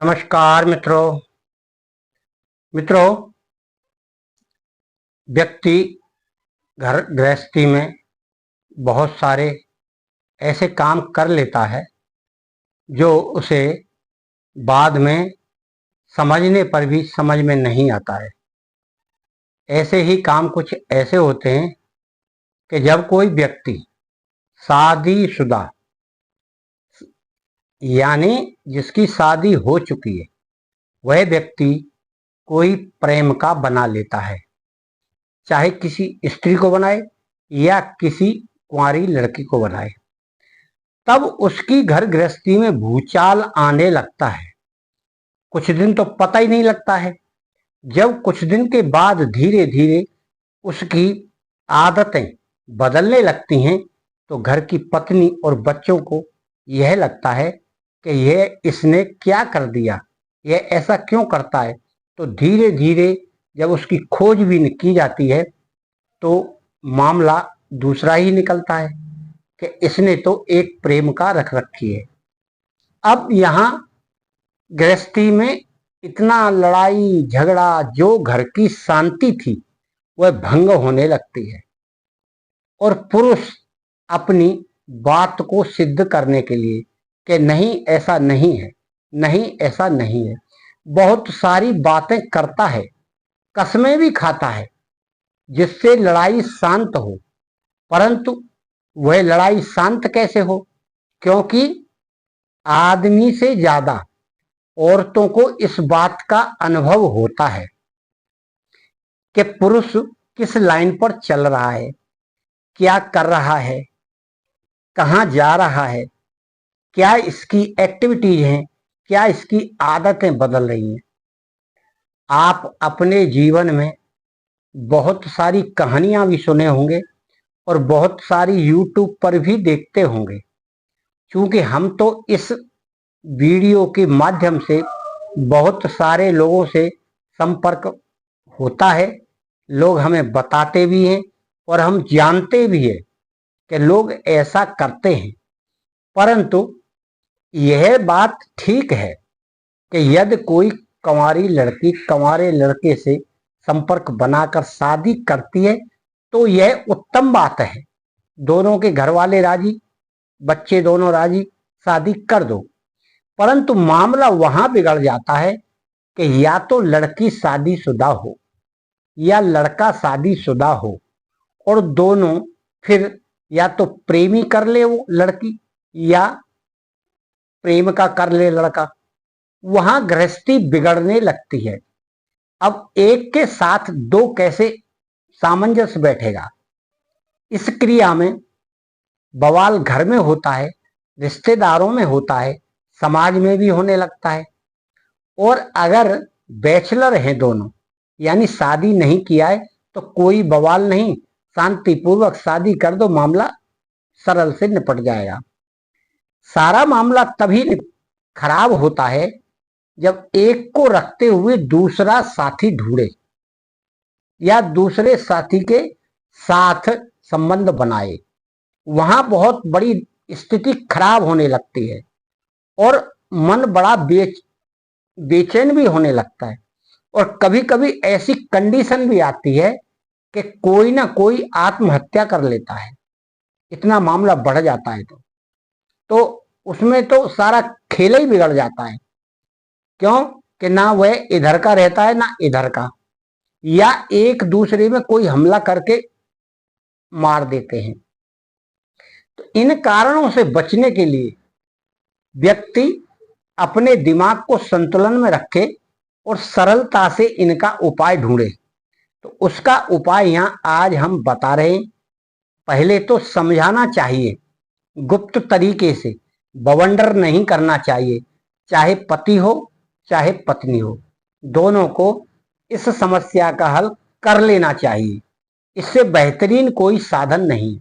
नमस्कार मित्रों। व्यक्ति घर गृहस्थी में बहुत सारे ऐसे काम कर लेता है जो उसे बाद में समझने पर भी समझ में नहीं आता है। ऐसे ही काम कुछ ऐसे होते हैं कि जब कोई व्यक्ति शादीशुदा यानी जिसकी शादी हो चुकी है वह व्यक्ति कोई प्रेम का बना लेता है, चाहे किसी स्त्री को बनाए या किसी कुंवारी लड़की को बनाए, तब उसकी घर गृहस्थी में भूचाल आने लगता है। कुछ दिन तो पता ही नहीं लगता है। जब कुछ दिन के बाद धीरे धीरे उसकी आदतें बदलने लगती हैं तो घर की पत्नी और बच्चों को यह लगता है कि यह इसने क्या कर दिया, यह ऐसा क्यों करता है। तो धीरे धीरे जब उसकी खोजबीन की जाती है तो मामला दूसरा ही निकलता है कि इसने तो एक प्रेम का रख रखी है। अब यहाँ गृहस्थी में इतना लड़ाई झगड़ा, जो घर की शांति थी वह भंग होने लगती है और पुरुष अपनी बात को सिद्ध करने के लिए कि नहीं ऐसा नहीं है, नहीं ऐसा नहीं है, बहुत सारी बातें करता है, कस्में भी खाता है जिससे लड़ाई शांत हो। परंतु वह लड़ाई शांत कैसे हो, क्योंकि आदमी से ज्यादा औरतों को इस बात का अनुभव होता है कि पुरुष किस लाइन पर चल रहा है, क्या कर रहा है, कहाँ जा रहा है, क्या इसकी एक्टिविटीज हैं, क्या इसकी आदतें बदल रही हैं। आप अपने जीवन में बहुत सारी कहानियां भी सुने होंगे और बहुत सारी यूट्यूब पर भी देखते होंगे। क्योंकि हम तो इस वीडियो के माध्यम से बहुत सारे लोगों से संपर्क होता है, लोग हमें बताते भी हैं और हम जानते भी हैं कि लोग ऐसा करते हैं। परंतु यह बात ठीक है कि यदि कोई कंवारी लड़की कंवारे लड़के से संपर्क बनाकर शादी करती है तो यह उत्तम बात है। दोनों के घर वाले राजी, बच्चे दोनों राजी, शादी कर दो। परंतु मामला वहां बिगड़ जाता है कि या तो लड़की शादीशुदा हो या लड़का शादीशुदा हो और दोनों फिर या तो प्रेमी कर ले वो लड़की या प्रेम का कर ले लड़का। वहां गृहस्थी बिगड़ने लगती है। अब एक के साथ दो कैसे सामंजस्य बैठेगा। इस क्रिया में बवाल घर में होता है, रिश्तेदारों में होता है, समाज में भी होने लगता है। और अगर बैचलर हैं दोनों यानी शादी नहीं किया है तो कोई बवाल नहीं, शांतिपूर्वक शादी कर दो, मामला सरल से निपट जाएगा। सारा मामला तभी खराब होता है जब एक को रखते हुए दूसरा साथी ढूंढे या दूसरे साथी के साथ संबंध बनाए। वहां बहुत बड़ी स्थिति खराब होने लगती है और मन बड़ा बेचैन भी होने लगता है। और कभी कभी ऐसी कंडीशन भी आती है कि कोई ना कोई आत्महत्या कर लेता है। इतना मामला बढ़ जाता है तो उसमें तो सारा खेल ही बिगड़ जाता है। क्यों कि ना वह इधर का रहता है ना इधर का, या एक दूसरे में कोई हमला करके मार देते हैं। तो इन कारणों से बचने के लिए व्यक्ति अपने दिमाग को संतुलन में रखे और सरलता से इनका उपाय ढूंढे। तो उसका उपाय यहाँ आज हम बता रहे हैं। पहले तो समझाना चाहिए, गुप्त तरीके से, बवंडर नहीं करना चाहिए। चाहे पति हो चाहे पत्नी हो, दोनों को इस समस्या का हल कर लेना चाहिए। इससे बेहतरीन कोई साधन नहीं।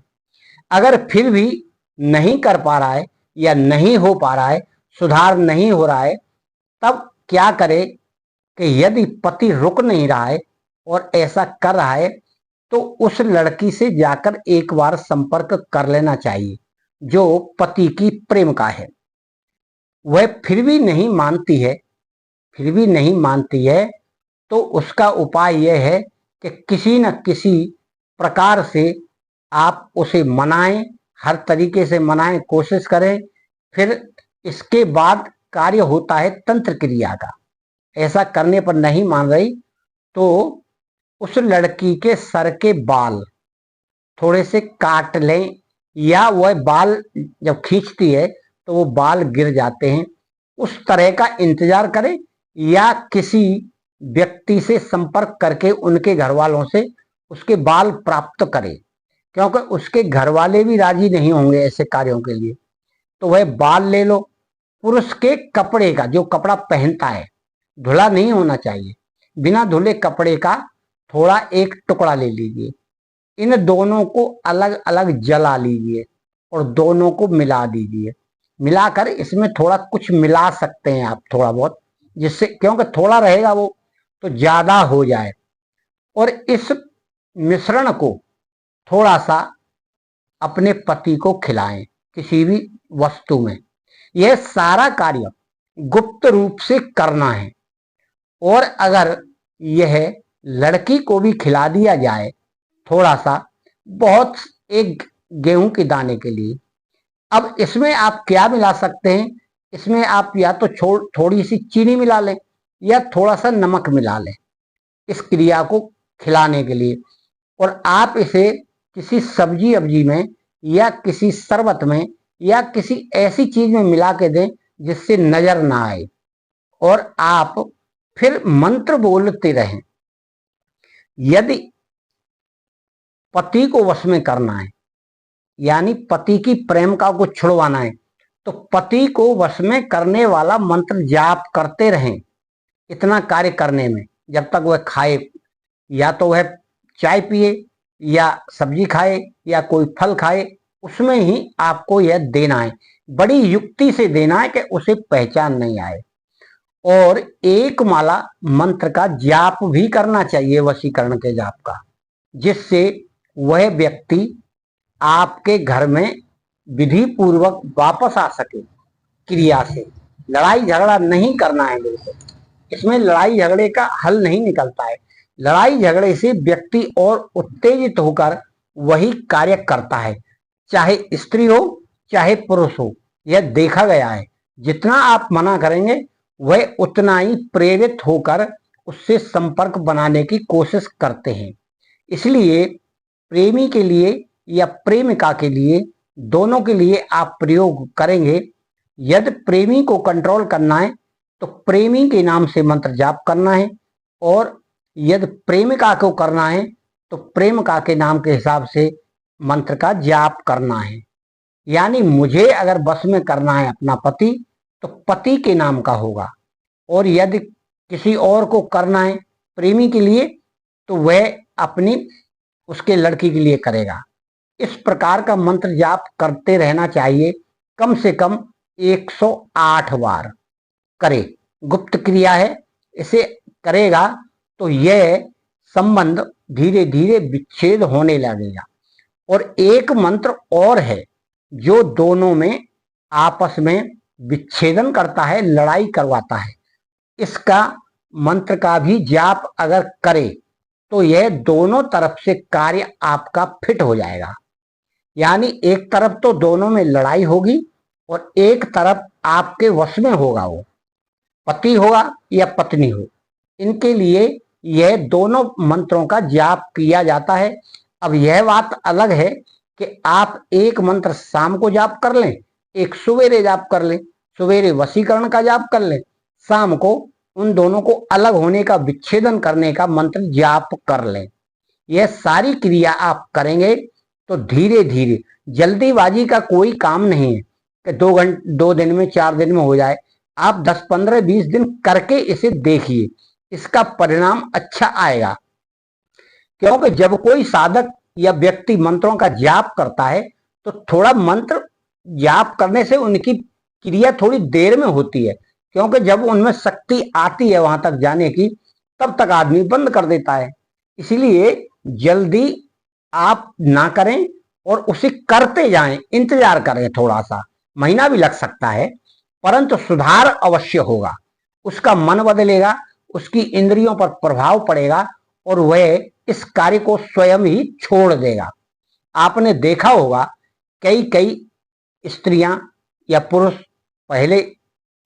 अगर फिर भी नहीं कर पा रहा है या नहीं हो पा रहा है, सुधार नहीं हो रहा है, तब क्या करे कि यदि पति रुक नहीं रहा है और ऐसा कर रहा है तो उस लड़की से जाकर एक बार संपर्क कर लेना चाहिए जो पति की प्रेम का है। वह फिर भी नहीं मानती है फिर भी नहीं मानती है, तो उसका उपाय यह है कि किसी न किसी प्रकार से आप उसे मनाएं, हर तरीके से मनाएं, कोशिश करें। फिर इसके बाद कार्य होता है तंत्र क्रिया का। ऐसा करने पर नहीं मान रही तो उस लड़की के सर के बाल थोड़े से काट लें, या वह बाल जब खींचती है तो वो बाल गिर जाते हैं, उस तरह का इंतजार करें, या किसी व्यक्ति से संपर्क करके उनके घर वालों से उसके बाल प्राप्त करें, क्योंकि उसके घर वाले भी राजी नहीं होंगे ऐसे कार्यों के लिए। तो वह बाल ले लो। पुरुष के कपड़े का, जो कपड़ा पहनता है, धुला नहीं होना चाहिए, बिना धुले कपड़े का थोड़ा एक टुकड़ा ले लीजिए। इन दोनों को अलग अलग जला लीजिए और दोनों को मिला दीजिए। मिलाकर इसमें थोड़ा कुछ मिला सकते हैं आप, थोड़ा बहुत, जिससे, क्योंकि थोड़ा रहेगा वो तो ज्यादा हो जाए। और इस मिश्रण को थोड़ा सा अपने पति को खिलाएं किसी भी वस्तु में। यह सारा कार्य गुप्त रूप से करना है। और अगर यह लड़की को भी खिला दिया जाए थोड़ा सा, बहुत, एक गेहूं के दाने के लिए। अब इसमें आप क्या मिला सकते हैं? इसमें आप या तो थोड़ी सी चीनी मिला लें या थोड़ा सा नमक मिला लें इस क्रिया को खिलाने के लिए। और आप इसे किसी सब्जी अब्जी में या किसी शरबत में या किसी ऐसी चीज में मिला के दें जिससे नजर ना आए। और आप फिर मंत्र बोलते रहें। यदि पति को वश में करना है, यानी पति की प्रेमिका को छुड़वाना है, तो पति को वश में करने वाला मंत्र जाप करते रहें इतना कार्य करने में, जब तक वह खाए, या तो वह चाय पिए या सब्जी खाए या कोई फल खाए, उसमें ही आपको यह देना है। बड़ी युक्ति से देना है कि उसे पहचान नहीं आए। और एक माला मंत्र का जाप भी करना चाहिए, वशीकरण के जाप का, जिससे वह व्यक्ति आपके घर में विधि पूर्वक वापस आ सके क्रिया से। लड़ाई झगड़ा नहीं करना है बिल्कुल, इसमें लड़ाई झगड़े का हल नहीं निकलता है। लड़ाई झगड़े से व्यक्ति और उत्तेजित होकर वही कार्य करता है, चाहे स्त्री हो चाहे पुरुष हो। यह देखा गया है, जितना आप मना करेंगे वह उतना ही प्रेरित होकर उससे संपर्क बनाने की कोशिश करते हैं। इसलिए प्रेमी के लिए या प्रेमिका के लिए, दोनों के लिए आप प्रयोग करेंगे। यदि प्रेमी को कंट्रोल करना है तो प्रेमी के नाम से मंत्र जाप करना है, और यदि प्रेमिका को करना है तो प्रेमिका के नाम के हिसाब से मंत्र का जाप करना है। यानी मुझे अगर बस में करना है अपना पति, तो पति के नाम का होगा, और यदि किसी और को करना है प्रेमी के लिए, तो वह अपनी उसके लड़की के लिए करेगा। इस प्रकार का मंत्र जाप करते रहना चाहिए, कम से कम 108 बार करे। गुप्त क्रिया है, इसे करेगा तो यह संबंध धीरे धीरे विच्छेद होने लगेगा। और एक मंत्र और है जो दोनों में आपस में विच्छेदन करता है, लड़ाई करवाता है। इसका मंत्र का भी जाप अगर करे तो यह दोनों तरफ से कार्य आपका फिट हो जाएगा। यानी एक तरफ तो दोनों में लड़ाई होगी और एक तरफ आपके वश में होगा, वो पति होगा या पत्नी हो। इनके लिए यह दोनों मंत्रों का जाप किया जाता है। अब यह बात अलग है कि आप एक मंत्र शाम को जाप कर लें, एक सवेरे जाप कर लें, सवेरे वशीकरण का जाप कर लें, शाम को उन दोनों को अलग होने का, विच्छेदन करने का मंत्र जाप कर लें। यह सारी क्रिया आप करेंगे तो धीरे धीरे, जल्दीबाजी का कोई काम नहीं है कि 2 दिन में 4 दिन में हो जाए। आप 10, 15, 20 दिन करके इसे देखिए, इसका परिणाम अच्छा आएगा। क्योंकि जब कोई साधक या व्यक्ति मंत्रों का जाप करता है तो थोड़ा मंत्र जाप करने से उनकी क्रिया थोड़ी देर में होती है, क्योंकि जब उनमें शक्ति आती है वहां तक जाने की, तब तक आदमी बंद कर देता है। इसलिए जल्दी आप ना करें और उसे करते जाएं, इंतजार करें, थोड़ा सा महीना भी लग सकता है, परंतु सुधार अवश्य होगा। उसका मन बदलेगा, उसकी इंद्रियों पर प्रभाव पड़ेगा और वह इस कार्य को स्वयं ही छोड़ देगा। आपने देखा होगा कई कई स्त्रियां या पुरुष पहले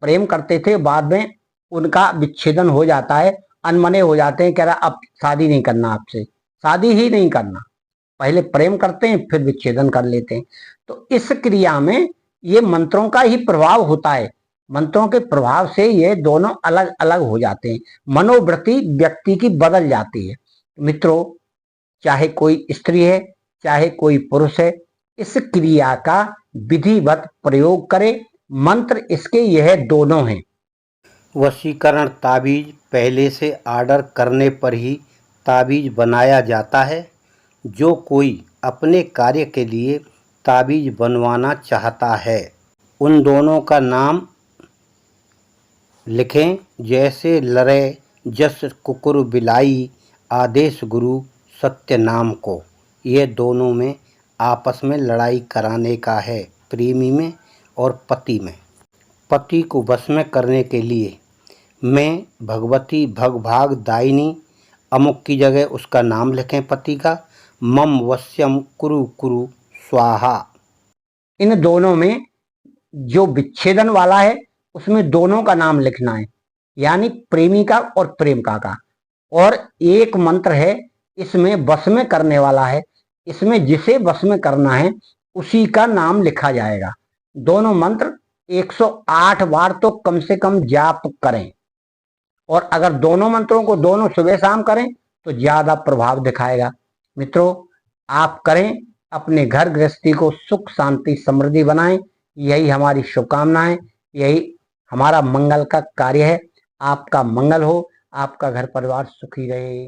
प्रेम करते थे, बाद में उनका विच्छेदन हो जाता है, अनमने हो जाते हैं, कह रहा अब शादी नहीं करना, आपसे शादी ही नहीं करना। पहले प्रेम करते हैं फिर विच्छेदन कर लेते हैं। तो इस क्रिया में ये मंत्रों का ही प्रभाव होता है। मंत्रों के प्रभाव से ये दोनों अलग अलग हो जाते हैं, मनोवृत्ति व्यक्ति की बदल जाती है। मित्रों, चाहे कोई स्त्री है चाहे कोई पुरुष है, इस क्रिया का विधिवत प्रयोग करें। मंत्र इसके यह दोनों हैं। वशीकरण ताबीज पहले से ऑर्डर करने पर ही ताबीज बनाया जाता है। जो कोई अपने कार्य के लिए ताबीज बनवाना चाहता है, उन दोनों का नाम लिखें, जैसे लरे, जस, कुकुर, बिलाई, आदेश, गुरु, सत्य नाम को। ये दोनों में आपस में लड़ाई कराने का है, प्रेमी में और पति में। पति को वश में करने के लिए मैं भगवती भगभाग दायिनी अमुक की जगह उसका नाम लिखें पति का। मम वश्यम कुरु कुरु स्वाहा। इन दोनों में जो विच्छेदन वाला है उसमें दोनों का नाम लिखना है, यानी प्रेमिका और प्रेमिका का। और एक मंत्र है इसमें वश में करने वाला है, इसमें जिसे वश में करना है उसी का नाम लिखा जाएगा। दोनों मंत्र 108 बार तो कम से कम जाप करें, और अगर दोनों मंत्रों को दोनों सुबह शाम करें तो ज्यादा प्रभाव दिखाएगा। मित्रों, आप करें, अपने घर गृहस्थी को सुख शांति समृद्धि बनाएं, यही हमारी शुभकामनाएं, यही हमारा मंगल का कार्य है। आपका मंगल हो, आपका घर परिवार सुखी रहे।